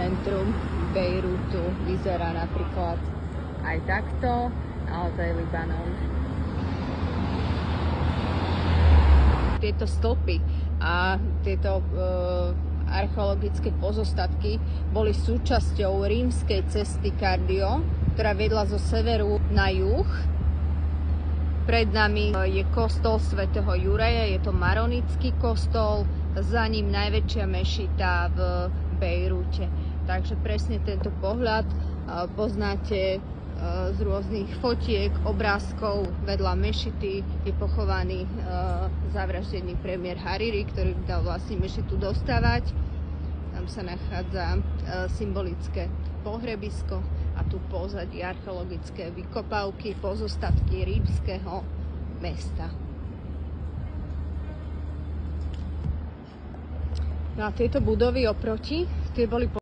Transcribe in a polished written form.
centrum Bejrútu vyzerá napríklad aj takto, ale to je Libanon. Tieto stĺpy a tieto archeologické pozostatky boli súčasťou rímskej cesty Cardio, ktorá viedla zo severu na juh. Pred nami je kostol svätého Juraja, je to maronický kostol, za ním najväčšia mešita v Bejrúte. Takže presne tento pohľad poznáte z rôznych fotiek, obrázkov. Vedľa mešity je pochovaný zavraždený premiér Hariri, ktorý dal vlastne mešitu dostávať. Tam sa nachádza symbolické pohrebisko a tu pozadí archeologické vykopávky, pozostatky rímskeho mesta. No a tieto budovy oproti, tie boli